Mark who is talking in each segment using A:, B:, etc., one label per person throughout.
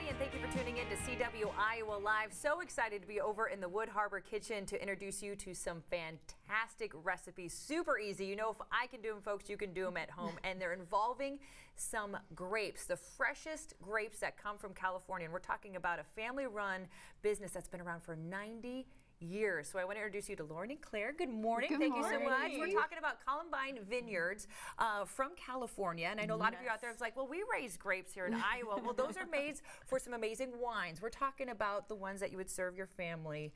A: everybody, and thank you for tuning in to CW Iowa Live. So excited to be over in the Wood Harbor Kitchen to introduce you to some fantastic recipes. Super easy. You know, if I can do them, folks, you can do them at home. And they're involving some grapes, the freshest grapes that come from California. And we're talking about a family-run business that's been around for 90 years. So I want to introduce you to Lauren and Claire. Good morning. Thank you so much. We're talking about Columbine Vinyards from California. And I know a lot of you out there is like, well, we raise grapes here in Iowa. Well, those are made for some amazing wines. We're talking about the ones that you would serve your family.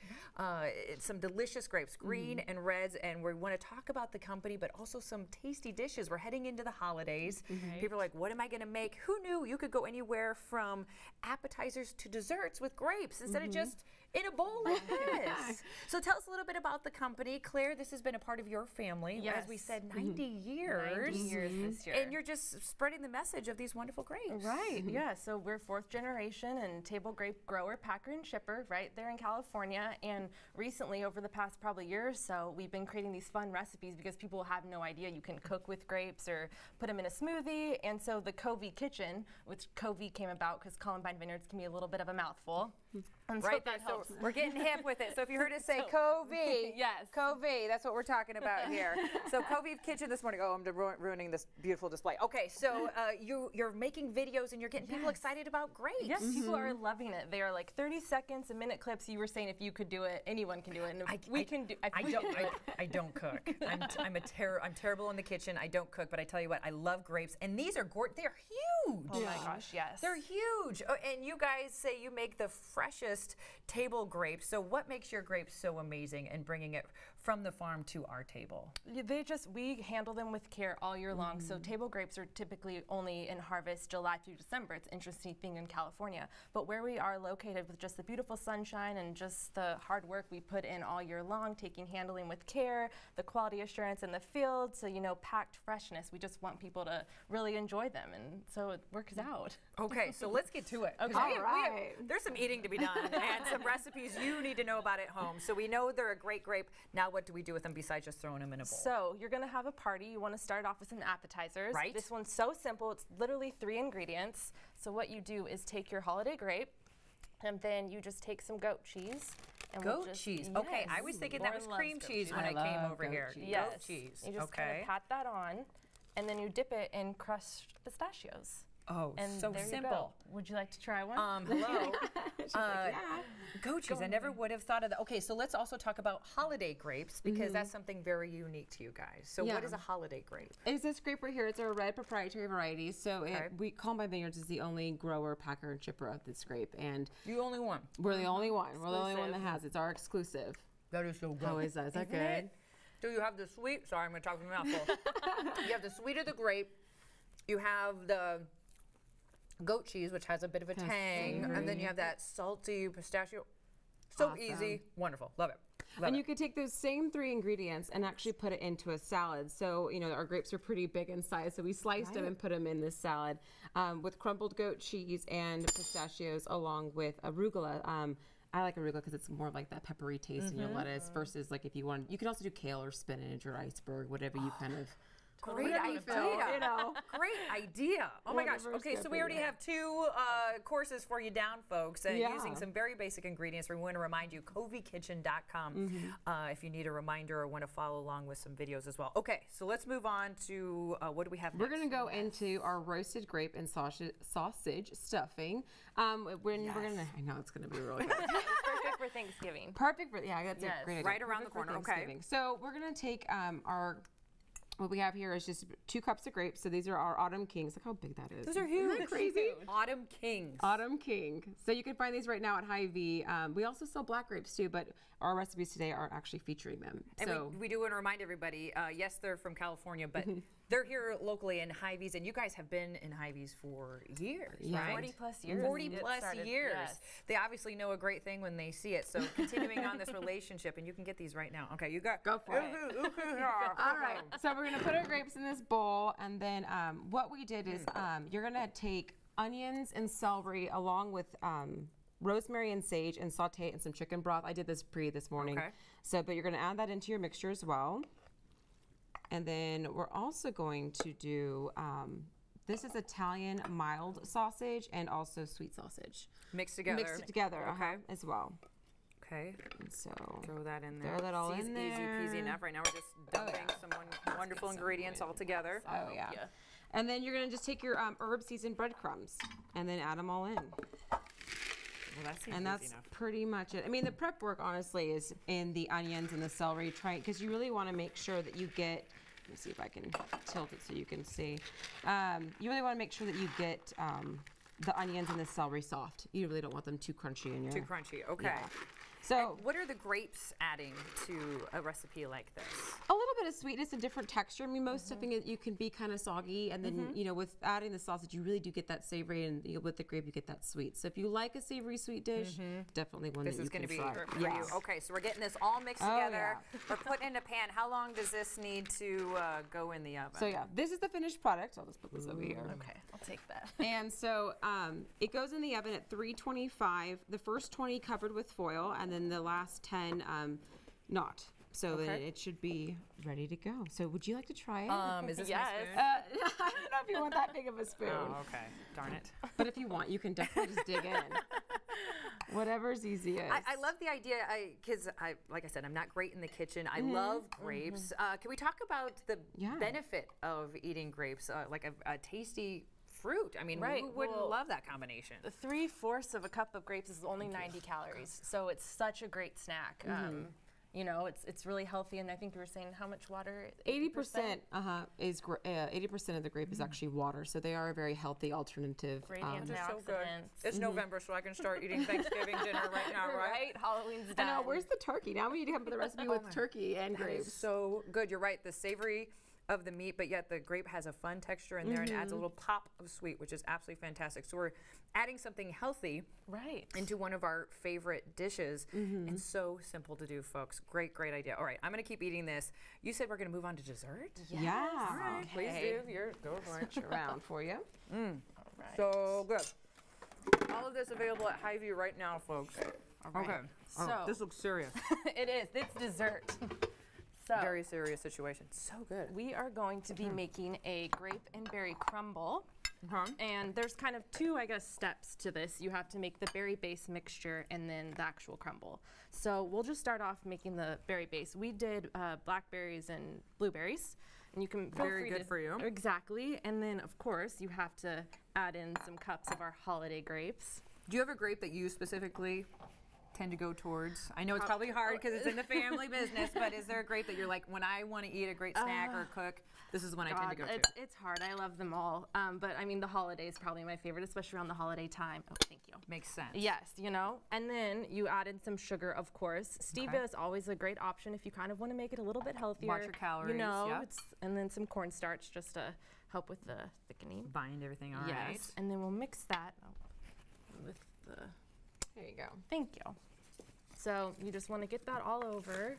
A: Some delicious grapes, green and reds. And we want to talk about the company, but also some tasty dishes. We're heading into the holidays. People are like, what am I going to make? Who knew you could go anywhere from appetizers to desserts with grapes instead of just in a bowl like this? So tell us a little bit about the company. Claire, this has been a part of your family, as we said, 90 years.
B: 90 years this year.
A: And you're just spreading the message of these wonderful grapes.
B: Right, yeah. So we're 4th generation and table grape grower, packer, and shipper right there in California. And recently, over the past probably year or so, we've been creating these fun recipes because people have no idea you can cook with grapes or put them in a smoothie. And so the Covey Kitchen, which Covey came about because Columbine Vinyards can be a little bit of a mouthful. And
A: right there, so we're getting hip with it. So if you heard us say Covey,
B: yes,
A: Covey, that's what we're talking about here. So Covey Kitchen this morning. Oh, I'm ruining this beautiful display. Okay, so you're making videos and you're getting people excited about grapes.
B: Yes, people are loving it. They are like 30 seconds, a minute clips. You were saying if you could do it, anyone can do it. And we can do.
A: I don't cook. I'm terrible in the kitchen. I don't cook, but I tell you what, I love grapes, and these are they're huge.
B: Oh my gosh, yes,
A: they're huge. Oh, and you guys say you make the freshest table grapes. So what makes your grapes so amazing and bringing it from the farm to our table?
B: We handle them with care all year long. So table grapes are typically only in harvest July through December. It's an interesting thing in California. But where we are located with just the beautiful sunshine and just the hard work we put in all year long, handling with care, the quality assurance in the field, so you know, packed freshness. We just want people to really enjoy them, and so it works out.
A: Okay, so let's get to it.
B: Okay.
A: There's some eating to be done and some recipes you need to know about at home. So we know they're a great grape. Now what do we do with them besides just throwing them in a bowl?
B: So you're going to have a party. You want to start off with some appetizers.
A: Right.
B: This one's so simple. It's literally 3 ingredients. So what you do is take your holiday grape, and then you just take some goat cheese. And
A: goat cheese.
B: Yes.
A: Okay, I was thinking that was cream cheese when I came over here.
B: Yes.
A: Goat cheese.
B: You just kind of pat that on, and then you dip it in crushed pistachios.
A: Oh,
B: and
A: so simple.
B: Would you like to try one?
A: Hello.
B: Yeah.
A: Goat cheese. I never would have thought of that. Okay, so let's also talk about holiday grapes because that's something very unique to you guys. So what is a holiday grape?
C: It's this grape right here. It's our red proprietary variety. So Columbine Vinyards is the only grower, packer, and shipper of this grape. And
A: the only one.
C: We're the only one. We're the only one that has it. It's our exclusive.
A: That is so good.
C: How is that? Is that good?
A: So you have the sweet. Sorry, I'm going to talk with my mouth full. You have the sweet of the grape. You have the goat cheese, which has a bit of a tang, and then you have that salty pistachio. So easy, wonderful, love it.
C: And you could take those same 3 ingredients and actually put it into a salad. So, you know, our grapes are pretty big in size, so we sliced them and put them in this salad with crumbled goat cheese and pistachios along with arugula. I like arugula because it's more like that peppery taste in your lettuce versus like if you want, you can also do kale or spinach or iceberg, whatever you kind of.
A: Great idea. You know. Great idea. Oh my gosh. Okay, so we already have 2 courses for you down, folks, and using some very basic ingredients. We want to remind you, CoveyKitchen.com if you need a reminder or want to follow along with some videos as well. Okay, so let's move on to what do we have next?
C: We're going to go into our roasted grape and sausage stuffing. I know it's going to be really good.
B: Perfect for Thanksgiving.
C: Perfect for, that's a great idea.
A: Right around the corner, okay.
C: So we're going to take what we have here is just 2 cups of grapes. So these are our Autumn Kings. Look how big that is.
A: Those are huge.
C: Isn't that crazy?
A: Autumn Kings.
C: Autumn King. So you can find these right now at Hy-Vee. We also sell black grapes too, but our recipes today aren't actually featuring them.
A: And so we do want to remind everybody, yes, they're from California, but they're here locally in Hy-Vees, and you guys have been in Hy-Vees for years, right?
B: 40 plus years.
A: 40 plus years. Yes. They obviously know a great thing when they see it. So continuing on this relationship, and you can get these right now. Okay, you got.
C: Go for it. All right. So we're gonna put our grapes in this bowl, and then what we did is you're gonna take onions and celery along with rosemary and sage and saute it in some chicken broth. I did this this morning. Okay. So, but you're gonna add that into your mixture as well. And then we're also going to do This is Italian mild sausage and also sweet sausage.
A: Mixed together.
C: Mixed together,
A: Okay.
C: as well.
A: Okay.
C: And so
A: Throw that in there.
C: throw that all in there.
A: Easy peasy enough. Right now we're just dumping some wonderful ingredients all together.
C: Oh yeah. And then you're gonna just take your herb seasoned breadcrumbs and then add them all in.
A: Well, that seems
C: And
A: easy
C: that's
A: enough.
C: pretty much it. I mean, the prep work honestly is in the onions and the celery, because you really want to make sure that you get. Let me see if I can tilt it so you can see. You really want to make sure that you get the onions and the celery soft. You really don't want them too crunchy in your.
A: Too crunchy. Okay.
C: Yeah. So
A: What are the grapes adding to a recipe like this?
C: a little bit of sweetness and different texture. I mean, most stuffing you can be kind of soggy, and then you know, with adding the sausage, you really do get that savory, and with the grape, you get that sweet. So if you like a savory sweet dish, definitely one
A: This
C: that
A: is
C: you
A: going to
C: can
A: be
C: try.
A: for you. Okay, so we're getting this all mixed
C: Oh,
A: together. We're putting in a pan. How long does this need to go in the oven?
C: So yeah, this is the finished product. I'll just put this over here.
B: Okay, I'll take that.
C: And so it goes in the oven at 325. The first 20 covered with foil, and then the last 10 not. So then
A: Okay.
C: it should be ready to go. So would you like to try it?
A: Is this
B: Yes.
A: my spoon?
C: I don't know if you want that big of a spoon,
A: Oh, okay. Darn it.
C: but if you want, you can definitely just dig in. Whatever's easiest.
A: I love the idea because like I said, I'm not great in the kitchen. I love grapes. Can we talk about the
C: Yeah.
A: benefit of eating grapes, like a tasty fruit? I mean,
B: Right,
A: who wouldn't
B: well,
A: love that combination?
B: 3/4 of a cup of grapes is only 90 calories, so it's such a great snack. You know, it's really healthy, and I think you were saying how much water?
C: 80% is 80% of the grape is actually water, so they are a very healthy alternative.
B: Radiant
A: They're so good.
B: antioxidants.
A: It's November, so I can start eating Thanksgiving dinner right now, right?
B: Halloween's
C: I
B: done.
C: know. Where's the turkey? Now we need to come up with a recipe with turkey and
A: That
C: grapes.
A: is so good. You're right. The savory of the meat, but yet the grape has a fun texture in there and adds a little pop of sweet, which is absolutely fantastic. So we're adding something healthy
B: Right.
A: into one of our favorite dishes. And so simple to do, folks. Great, great idea. All right, I'm going to keep eating this. You said we're going to move on to dessert?
C: Yeah.
A: All right, please do. Go for it.
C: Around for you.
B: All right.
A: So good. All of this available at Highview right now, folks.
B: right.
A: Okay.
B: So-
A: this looks serious.
B: It is. It's dessert. So
A: Very serious situation. So good.
B: we are going to be making a grape and berry crumble.
A: Okay.
B: And there's kind of two, I guess, steps to this. You have to make the berry base mixture and then the actual crumble. So we'll just start off making the berry base. We did blackberries and blueberries. And you can feel
A: Very
B: free
A: good
B: to-
A: for you.
B: Exactly. And then, of course, you have to add in some cups of our holiday grapes.
A: Do you have a grape that you specifically tend to go towards? I know it's probably hard because it's in the family business, but is there a grape that you're like, when I want to eat a great snack or cook, this is the one I tend to go to?
B: It's hard. I love them all. But I mean, the holiday is probably my favorite, especially around the holiday time. Oh, thank you.
A: Makes sense.
B: Yes, you know, and then you add in some sugar, of course. Stevia
A: Okay.
B: is always a great option if you kind of want to make it a little bit healthier.
A: Watch your calories,
B: You know,
A: yeah.
B: and then some cornstarch just to help with the thickening.
A: Bind everything all right.
B: Yes, and then we'll mix that with the.
C: There you go.
B: Thank you. So you just want to get that all over.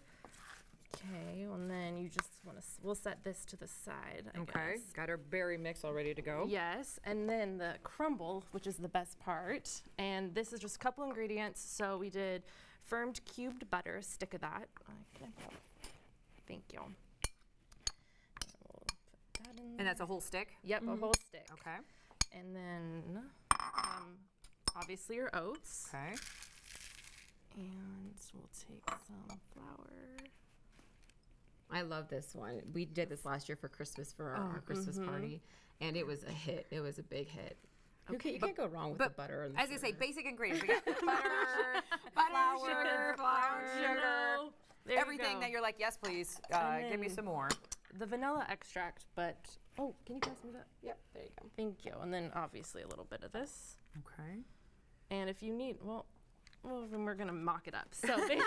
B: Okay, and then you just want to. We'll set this to the side. I
A: Okay.
B: guess.
A: Got our berry mix all ready to go.
B: Yes, and then the crumble, which is the best part. And this is just a couple ingredients. So we did firmed cubed butter, a stick of that. Thank you. And we'll put that in
A: And that's a whole stick?
B: Yep, a whole stick.
A: Okay.
B: And then obviously your oats.
A: Okay.
B: And we'll take some flour.
C: I love this one. We did this last year for Christmas for our Christmas party, and it was a hit. It was a big hit. Okay, you can't go wrong with the butter and the
A: As I say,
C: sugar.
A: basic ingredients. We got butter, flour, brown sugar,
B: There you
A: everything
B: go.
A: that you're like, yes, please,
B: And
A: give me
B: then-
A: some more.
B: The vanilla extract, but oh, can you pass me that?
C: Yep, there you go.
B: Thank you. And then obviously a little bit of this.
A: Okay.
B: And if you need, well, then we're gonna mock it up. So basically,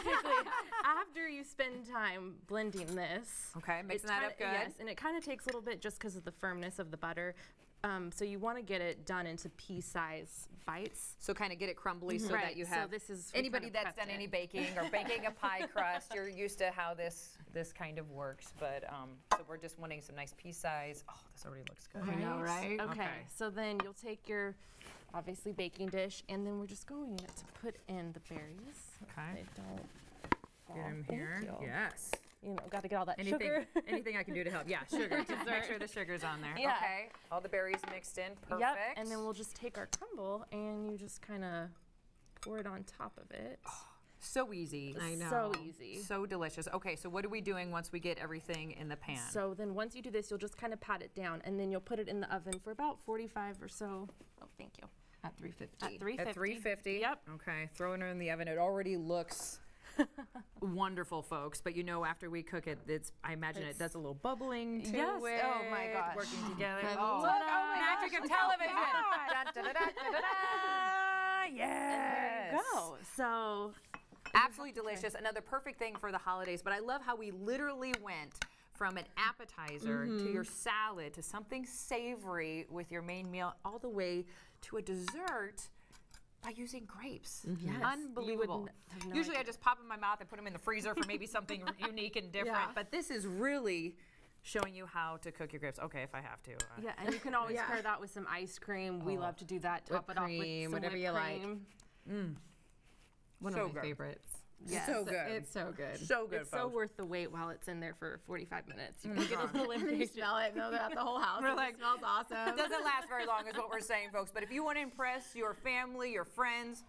B: after you spend time blending this,
A: Okay, mixing
B: it's
A: that
B: kinda-
A: up good.
B: Yes, and it kind of takes a little bit just because of the firmness of the butter. So you want to get it done into pea-size bites.
A: So kind of get it crumbly so
B: Right,
A: that you
B: so
A: have
B: this is- we
A: anybody
B: kinda
A: that's
B: prepped
A: done any
B: it.
A: baking or baking a pie crust, you're used to how this kind of works. But so we're just wanting some nice pea size. Oh, this already looks good.
C: I know, right?
B: Okay,
A: Okay.
B: so then you'll take your, obviously, baking dish, and then we're just going to put in the berries.
A: Okay.
B: They don't fall.
A: Get them
B: Thank
A: here.
B: you.
A: Yes.
B: you know, got to get all that
A: Anything,
B: sugar.
A: anything I can do to help. Yeah, sugar. Just make sure the sugar's on there.
B: Yeah.
A: Okay. All the berries mixed in. Perfect.
B: Yep. And then we'll just take our crumble and you just kind of pour it on top of it.
A: So easy.
C: I know.
B: So easy.
A: So delicious. Okay, so what are we doing once we get everything in the pan?
B: So then once you do this, you'll just kind of pat it down and then you'll put it in the oven for about 45 or so. Oh, thank you.
C: At 350.
B: At 350.
A: At 350.
B: Yep.
A: Okay, throwing it in the oven. It already looks wonderful, folks. But you know, after we cook it, I imagine it does a little bubbling to
B: Yes.
A: it.
B: Oh my gosh.
A: Working together.
C: Oh.
A: Look,
C: Oh my
A: magic
C: gosh,
A: of
C: look how
A: television. Da, da, da, da, da, da, da. Yes.
B: There you go. So
A: Absolutely delicious. Another perfect thing for the holidays. But I love how we literally went from an appetizer to your salad to something savory with your main meal all the way to a dessert by using grapes.
B: Yes.
A: Unbelievable.
B: have no
A: Usually I
B: idea.
A: just pop in my mouth and put them in the freezer for maybe something unique and different.
C: Yeah.
A: But this is really showing you how to cook your grapes. Okay, if I have to.
B: yeah, and you can always
C: Yeah.
B: pair that with some ice cream. We love to do that. Top
C: Whipped
B: it off with
C: cream,
B: some
C: whatever
B: whipped
C: you like.
B: cream.
C: One
A: So
C: of my
A: good.
C: favorites.
B: Yes.
A: So good.
C: It's so good.
A: so good,
B: It's so
A: folks.
B: worth the wait while it's in there for 45 minutes. You can get a little
C: You
B: impatient.
C: smell it, know that the whole house.
A: We're
C: It
A: like,
C: smells awesome.
A: It doesn't last very long is what we're saying, folks. But if you want to impress your family, your friends,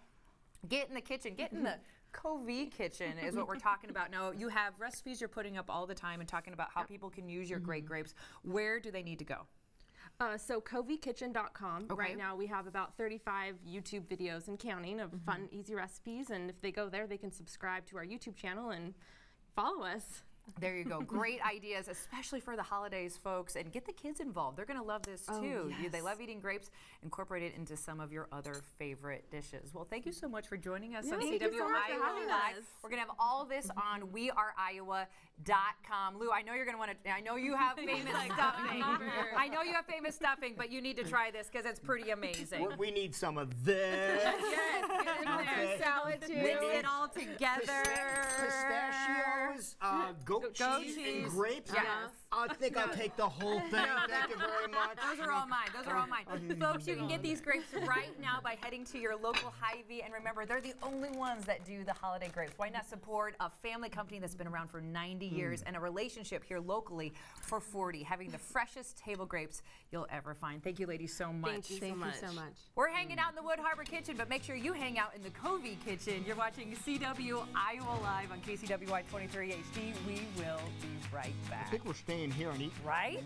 A: get in the kitchen. Get in the Covey kitchen is what we're talking about. Now, you have recipes you're putting up all the time and talking about how people can use your great grapes. Where do they need to go?
B: So CoveyKitchen.com.
A: Okay.
B: Right now we have about 35 YouTube videos and counting of fun, easy recipes. And if they go there, they can subscribe to our YouTube channel and follow us.
A: There you go. Great ideas, especially for the holidays, folks. And get the kids involved. They're going to love this, too. They
B: yes.
A: love eating grapes. Incorporate it into some of your other favorite dishes. Well, thank you so much for joining us on
B: thank you
A: CW
B: so much for
A: Iowa
B: having
A: Live.
B: us.
A: We're going to have all this on weareiowa.com. Lou, I know you're going to want to, I know you have famous stuffing. I know you have famous stuffing, but you need to try this because it's pretty amazing.
D: We need some of this.
A: Yes, get in there.
D: Okay.
A: Salad too. Mix it all together.
D: Pistachios, goat cheese, and grapes.
A: Yes.
D: I think I'll take the whole thing. Thank you very much.
A: Those are all mine. Those are all mine. Folks, you can get these grapes right now by heading to your local Hy-Vee. And remember, they're the only ones that do the holiday grapes. Why not support a family company that's been around for 90 years and a relationship here locally for 40, having the freshest table grapes you'll ever find. Thank you, ladies, so much.
B: Thank you
C: Thank
B: so much.
C: you so much.
A: We're hanging out in the Wood Harbor kitchen, but make sure you hang out in the Covey kitchen. You're watching CW Iowa Live on KCWI 23 HD. We will be right
D: I
A: back.
D: think we're staying here and eating.
A: Right?